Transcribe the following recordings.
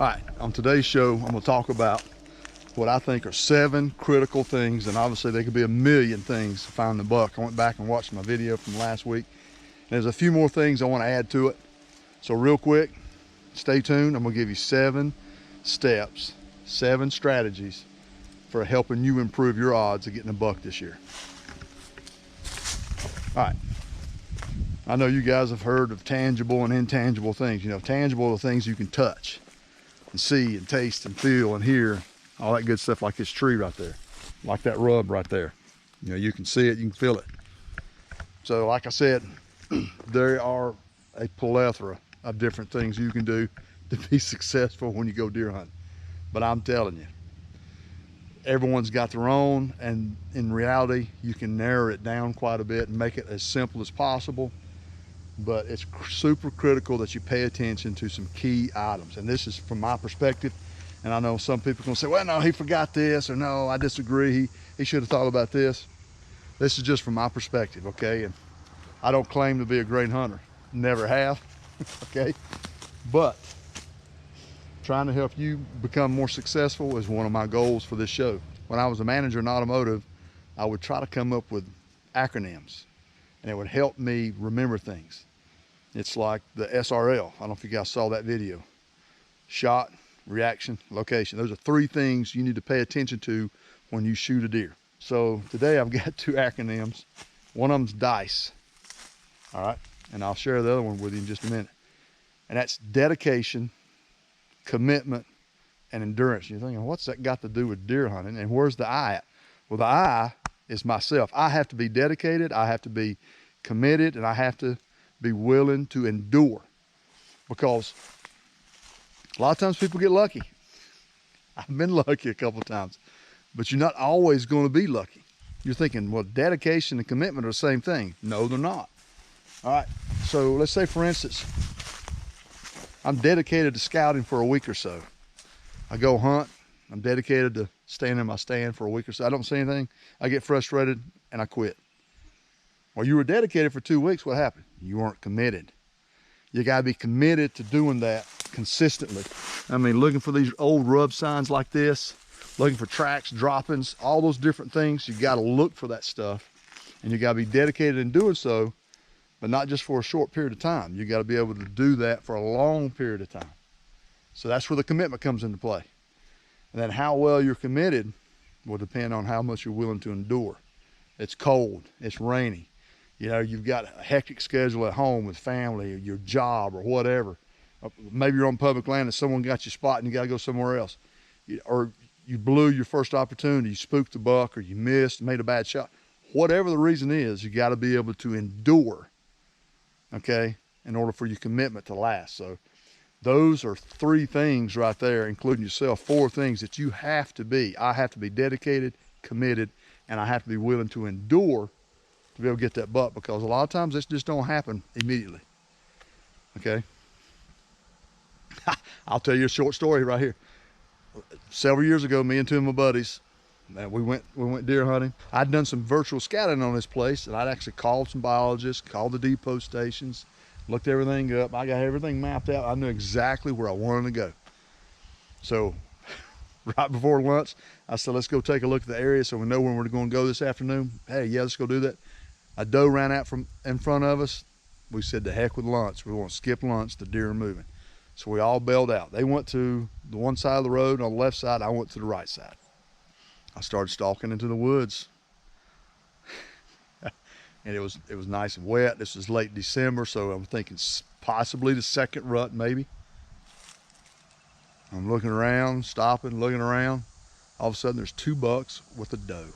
All right, on today's show, I'm gonna talk about what I think are 7 critical things, and obviously there could be a million things to find the buck. I went back and watched my video from last week. There's a few more things I wanna add to it. So real quick, stay tuned. I'm gonna give you 7 steps, 7 strategies for helping you improve your odds of getting a buck this year. All right, I know you guys have heard of tangible and intangible things. You know, tangible are things you can touch and see and taste and feel and hear, all that good stuff, like this tree right there, like that rub right there. You know, you can see it, you can feel it. So like I said, there are a plethora of different things you can do to be successful when you go deer hunting. But I'm telling you, everyone's got their own, and in reality, you can narrow it down quite a bit and make it as simple as possible. But it's super critical that you pay attention to some key items. And this is from my perspective. And I know some people are gonna say, well, no, he forgot this, or no, I disagree. He should have thought about this. This is just from my perspective, okay? And I don't claim to be a great hunter, never have, okay? But trying to help you become more successful is one of my goals for this show. When I was a manager in automotive, I would try to come up with acronyms, and it would help me remember things. It's like the SRL. I don't know if you guys saw that video. Shot, reaction, location. Those are 3 things you need to pay attention to when you shoot a deer. So today I've got 2 acronyms. One of them's DICE, all right? And I'll share the other one with you in just a minute. And that's dedication, commitment, and endurance. You're thinking, what's that got to do with deer hunting? And where's the I at? Well, the I is myself. I have to be dedicated, I have to be committed, and I have to be willing to endure. Because a lot of times people get lucky. I've been lucky a couple of times, but you're not always going to be lucky. You're thinking, well, dedication and commitment are the same thing. No, they're not. All right, so let's say, for instance, I'm dedicated to scouting for a week or so. I go hunt, I'm dedicated to staying in my stand for a week or so. I don't see anything, I get frustrated and I quit. Well, you were dedicated for 2 weeks, what happened? You weren't committed. You gotta be committed to doing that consistently. I mean, looking for these old rub signs like this, looking for tracks, droppings, all those different things, you gotta look for that stuff, and you gotta be dedicated in doing so, but not just for a short period of time. You gotta be able to do that for a long period of time. So that's where the commitment comes into play. And then how well you're committed will depend on how much you're willing to endure. It's cold, it's rainy. You know, you've got a hectic schedule at home with family, or your job, or whatever. Maybe you're on public land and someone got you spot and you gotta go somewhere else. Or you blew your first opportunity, you spooked the buck, or you missed, made a bad shot. Whatever the reason is, you gotta be able to endure, okay, in order for your commitment to last. So those are 3 things right there, including yourself, 4 things that you have to be. I have to be dedicated, committed, and I have to be willing to endure to be able to get that buck, because a lot of times this just don't happen immediately, okay? I'll tell you a short story right here. Several years ago, me and 2 of my buddies, we went deer hunting. I'd done some virtual scouting on this place, and I'd actually called some biologists, called the depot stations, looked everything up. I got everything mapped out. I knew exactly where I wanted to go. So right before lunch, I said, let's go take a look at the area so we know where we're going to go this afternoon. Hey, yeah, let's go do that. A doe ran out from in front of us. We said, to heck with lunch. We want to skip lunch. The deer are moving. So we all bailed out. They went to the one side of the road on the left side. I went to the right side. I started stalking into the woods. And it was nice and wet. This was late December, so I'm thinking possibly the second rut, maybe. I'm looking around, stopping, looking around. All of a sudden, there's 2 bucks with a doe,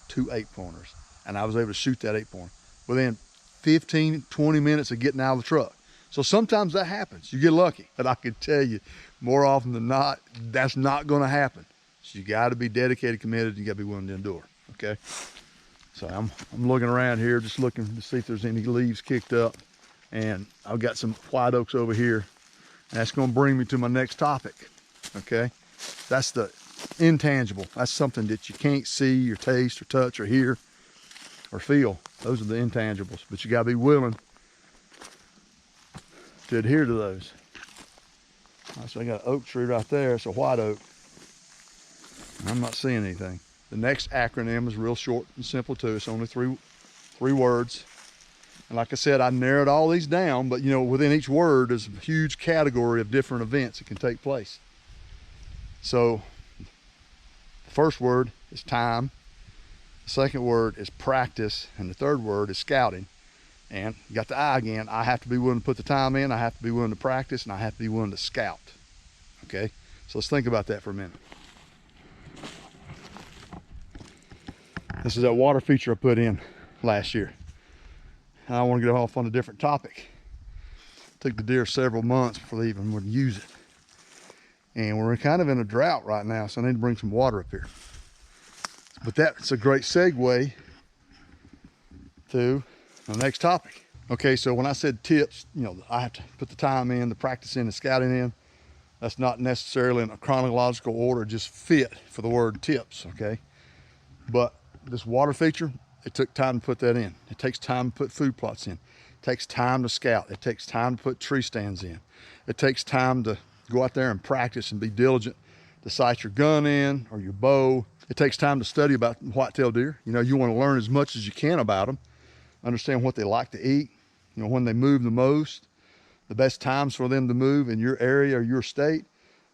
2 8-pointers. And I was able to shoot that 8-pointer within 15, 20 minutes of getting out of the truck. So sometimes that happens. You get lucky. But I can tell you, more often than not, that's not going to happen. So you got to be dedicated, committed, and you got to be willing to endure, okay? So I'm looking around here, just looking to see if there's any leaves kicked up. And I've got some white oaks over here. And that's going to bring me to my next topic, okay? That's the intangible. That's something that you can't see or taste or touch or hear or feel. Those are the intangibles, but you gotta be willing to adhere to those. So I got an oak tree right there. It's a white oak. I'm not seeing anything. The next acronym is real short and simple too. It's only three words. And like I said, I narrowed all these down, but you know, within each word is a huge category of different events that can take place. So the first word is time. The second word is practice. And the third word is scouting. And you got the I again. I have to be willing to put the time in. I have to be willing to practice, and I have to be willing to scout. Okay? So let's think about that for a minute. This is that water feature I put in last year. And I want to get off on a different topic. It took the deer several months before they even would use it. And we're kind of in a drought right now, so I need to bring some water up here. But that's a great segue to the next topic. Okay, so when I said tips, you know, I have to put the time in, the practice in, the scouting in. That's not necessarily in a chronological order, just fit for the word tips, okay? But this water feature, it took time to put that in. It takes time to put food plots in. It takes time to scout. It takes time to put tree stands in. It takes time to go out there and practice and be diligent to sight your gun in or your bow. It takes time to study about whitetail deer. You know, you want to learn as much as you can about them, understand what they like to eat, you know, when they move the most, the best times for them to move in your area or your state.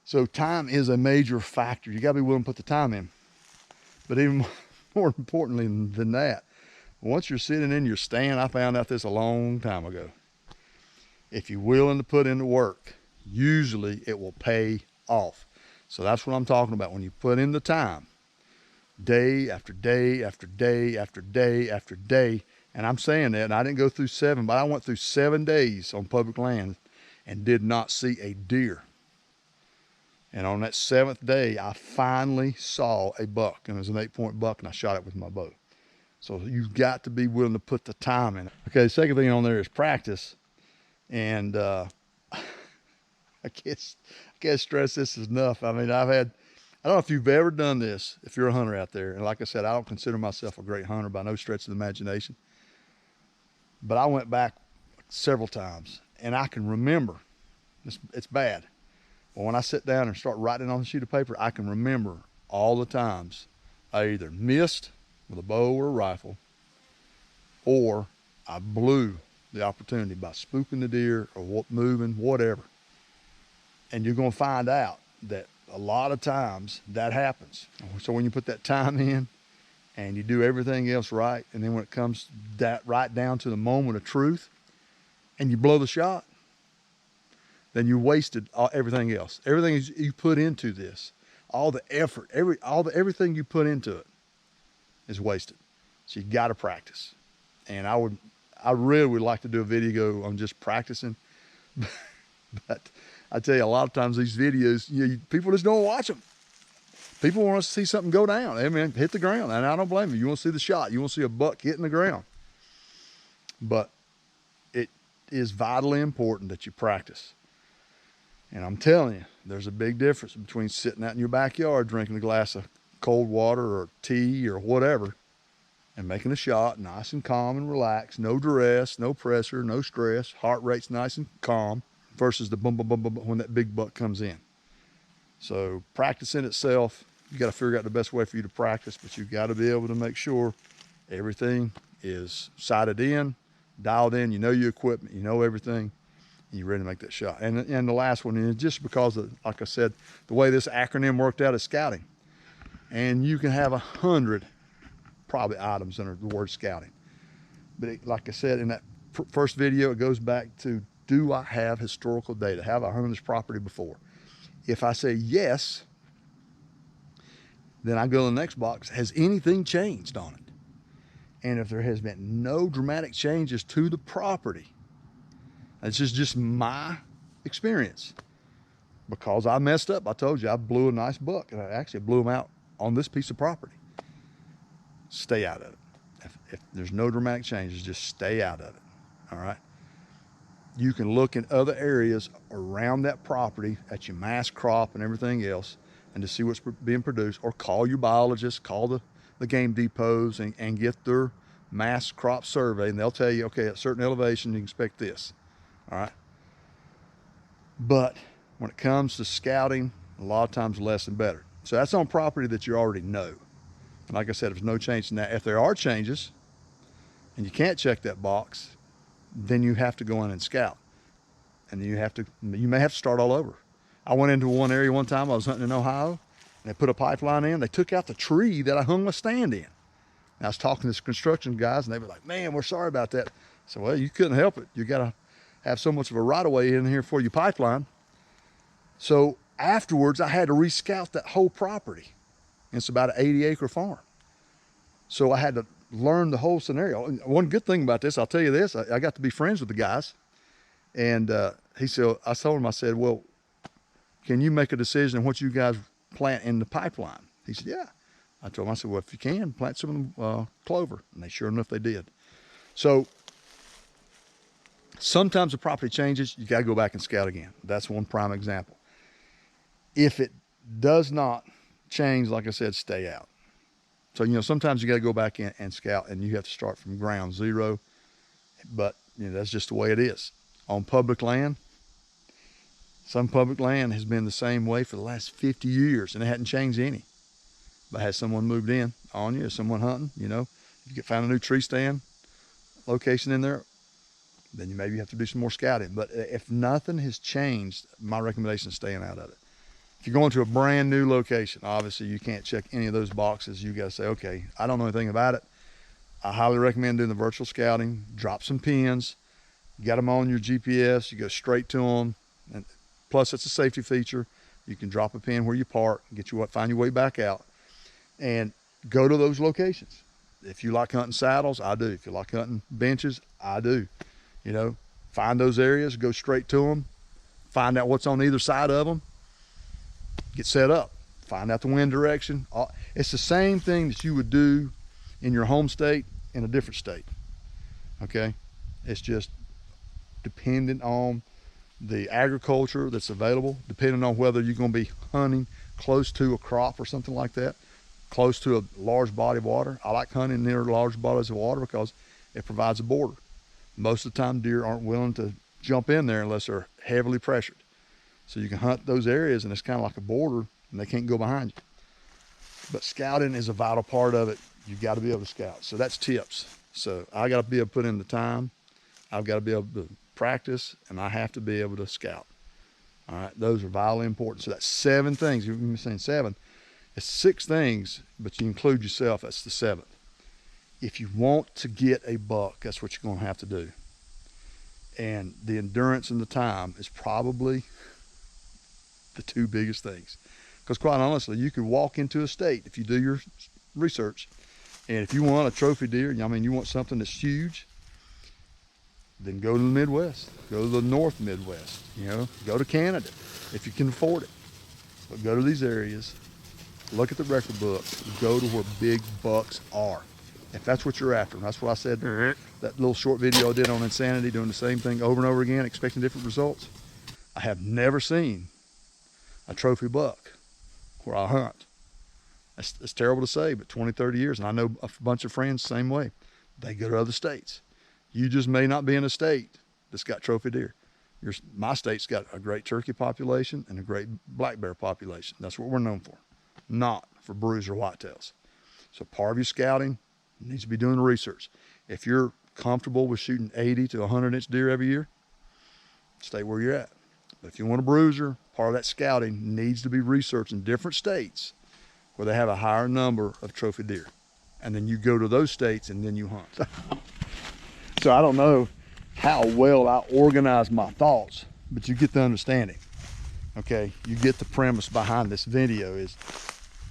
So time is a major factor. You got to be willing to put the time in. But even more importantly than that, once you're sitting in your stand, I found out this a long time ago. If you're willing to put in the work, usually it will pay off. So that's what I'm talking about. When you put in the time, day after day after day after day after day, and I'm saying that, and I didn't go through 7, but I went through 7 days on public land and did not see a deer. And on that 7th day, I finally saw a buck, and it was an 8-point buck, and I shot it with my bow. So you've got to be willing to put the time in it. Okay, the second thing on there is practice. And I can't stress this enough. I mean, I don't know if you've ever done this, if you're a hunter out there. And like I said, I don't consider myself a great hunter by no stretch of the imagination. But I went back several times, and I can remember, it's bad. But when I sit down and start writing on a sheet of paper, I can remember all the times I either missed with a bow or a rifle, or I blew the opportunity by spooking the deer or moving, whatever. And you're going to find out that a lot of times that happens. So when you put that time in and you do everything else right, and then when it comes that right down to the moment of truth and you blow the shot, then you wasted everything else. Everything you put into this, all the effort, everything you put into it is wasted. So you got to practice. And I really would like to do a video on just practicing, but I tell you, a lot of times these videos, people just don't watch them. People want to see something go down. I mean, hit the ground, and I don't blame you. You want to see the shot. You want to see a buck hitting the ground. But it is vitally important that you practice. And I'm telling you, there's a big difference between sitting out in your backyard drinking a glass of cold water or tea or whatever and making a shot nice and calm and relaxed, no duress, no pressure, no stress, heart rate's nice and calm, versus the boom, boom, boom, boom when that big buck comes in. So practice in itself, you got to figure out the best way for you to practice, but you got to be able to make sure everything is sighted in, dialed in, you know your equipment, you know everything, and you're ready to make that shot. And the last one is just because of, like I said, the way this acronym worked out is scouting. And you can have 100 probably items under the word scouting. But like I said, in that first video, it goes back to, do I have historical data? Have I hunted this property before? If I say yes, then I go to the next box. Has anything changed on it? And if there has been no dramatic changes to the property, this is just my experience. Because I messed up, I told you I blew a nice buck, and I actually blew him out on this piece of property. Stay out of it. If there's no dramatic changes, just stay out of it. All right. You can look in other areas around that property at your mass crop and everything else, and to see what's being produced, or call your biologist, call the game depots and get their mass crop survey, and they'll tell you, okay, at a certain elevation, you can expect this. All right. But when it comes to scouting, a lot of times less and better. So that's on property that you already know. And like I said, there's no change in that. If there are changes and you can't check that box, then you have to go in and scout. And you may have to start all over. I went into one area one time, I was hunting in Ohio, and they put a pipeline in. They took out the tree that I hung my stand in. And I was talking to some construction guys, and they were like, man, we're sorry about that. I said, well, you couldn't help it. You got to have so much of a right-of-way in here for your pipeline. So afterwards, I had to re-scout that whole property. And it's about an 80-acre farm. So I had to learn the whole scenario. And one good thing about this, I'll tell you this, I got to be friends with the guys. And he said, I told him, I said, well, can you make a decision on what you guys plant in the pipeline? He said, yeah. I told him, I said, well, if you can, plant some clover. And they sure enough, they did. So sometimes the property changes, you got to go back and scout again. That's one prime example. If it does not change, like I said, stay out. So, sometimes you got to go back in and scout, and you have to start from ground zero. But, that's just the way it is. On public land, some public land has been the same way for the last 50 years, and it hadn't changed any. But has someone moved in on you, or someone hunting, if you found a new tree stand location in there, then you maybe have to do some more scouting. But if nothing has changed, my recommendation is staying out of it. If you're going to a brand new location, obviously you can't check any of those boxes. You got to say, okay, I don't know anything about it. I highly recommend doing the virtual scouting. Drop some pins, get them on your GPS. You go straight to them. And plus, it's a safety feature. You can drop a pin where you park, find your way back out, and go to those locations. If you like hunting saddles, I do. If you like hunting benches, I do. Find those areas, go straight to them, find out what's on either side of them, get set up, find out the wind direction. It's the same thing that you would do in your home state in a different state, okay? It's just dependent on the agriculture that's available, depending on whether you're gonna be hunting close to a crop or something like that, close to a large body of water. I like hunting near large bodies of water because it provides a border. Most of the time, deer aren't willing to jump in there unless they're heavily pressured. So you can hunt those areas, and it's kind of like a border, and they can't go behind you. But scouting is a vital part of it. You've got to be able to scout. So that's tips. So I got to be able to put in the time. I've got to be able to practice, and I have to be able to scout. All right, those are vitally important. So that's 7 things. You've been saying 7. It's 6 things, but you include yourself. That's the 7th. If you want to get a buck, that's what you're going to have to do. And the endurance and the time is probably the 2 biggest things. Because quite honestly, you could walk into a state if you do your research, and if you want a trophy deer, you want something that's huge, then go to the Midwest, go to the North Midwest, go to Canada if you can afford it. But go to these areas, look at the record books, go to where big bucks are. If that's what you're after, and that's what I said, that little short video I did on insanity, doing the same thing over and over again, expecting different results. I have never seen a trophy buck where I hunt. It's terrible to say, but 20, 30 years, and I know a bunch of friends the same way. They go to other states. You just may not be in a state that's got trophy deer. My state's got a great turkey population and a great black bear population. That's what we're known for, not for bruiser whitetails. So part of your scouting needs to be doing the research. If you're comfortable with shooting 80 to 100-inch deer every year, stay where you're at. But if you want a bruiser, part of that scouting needs to be researching different states where they have a higher number of trophy deer. And then you go to those states and then you hunt. So I don't know how well I organize my thoughts, but you get the understanding. Okay, you get the premise behind this video is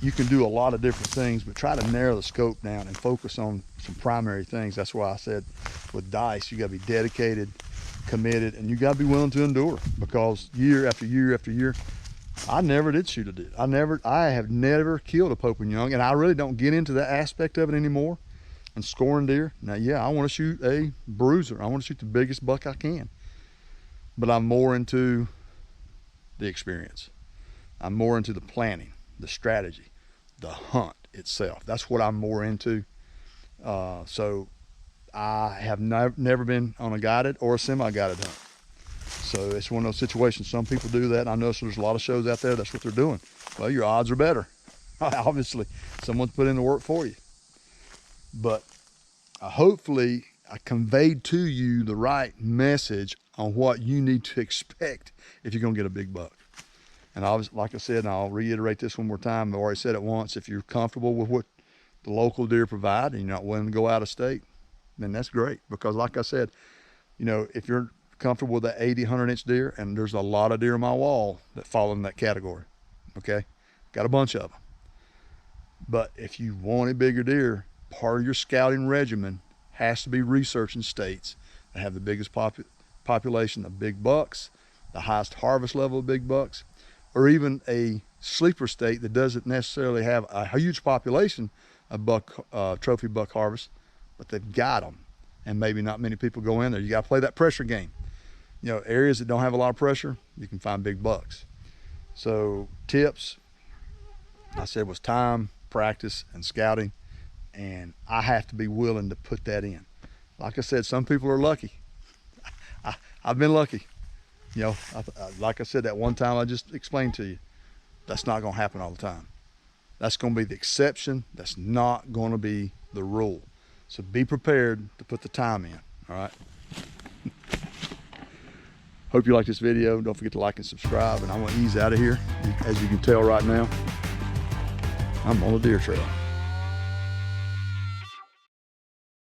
you can do a lot of different things, but try to narrow the scope down and focus on some primary things. That's why I said with dice, you gotta be dedicated, committed, and you gotta be willing to endure, because year after year after year, I never did shoot a deer. I have never killed a Pope and Young, and I really don't get into that aspect of it anymore and scoring deer. Now, yeah, I wanna shoot a bruiser. I wanna shoot the biggest buck I can, but I'm more into the experience. I'm more into the planning, the strategy, the hunt itself. That's what I'm more into. So I have never been on a guided or a semi-guided hunt. So it's one of those situations. Some people do that. And I know there's a lot of shows out there, that's what they're doing. Well, your odds are better. Obviously, someone's put in the work for you. But hopefully I conveyed to you the right message on what you need to expect if you're gonna get a big buck. And like I said, and I'll reiterate this one more time, I've already said it once, if you're comfortable with what the local deer provide and you're not willing to go out of state, then that's great. Because like I said, you know, if you're comfortable with the 80, 100-inch deer, and there's a lot of deer on my wall that fall in that category, okay? Got a bunch of them. But if you want a bigger deer, part of your scouting regimen has to be researching states that have the biggest population of big bucks, the highest harvest level of big bucks, or even a sleeper state that doesn't necessarily have a huge population of trophy buck harvest, but they've got them, and maybe not many people go in there. You got to play that pressure game. You know, areas that don't have a lot of pressure, you can find big bucks. So tips, I said, was time, practice, and scouting, and I have to be willing to put that in. Like I said, some people are lucky. I've been lucky. You know, like I said, that one time I just explained to you, that's not gonna happen all the time. That's gonna be the exception. That's not gonna be the rule. So be prepared to put the time in, all right? Hope you like this video. Don't forget to like and subscribe, and I'm gonna ease out of here. As you can tell right now, I'm on a deer trail.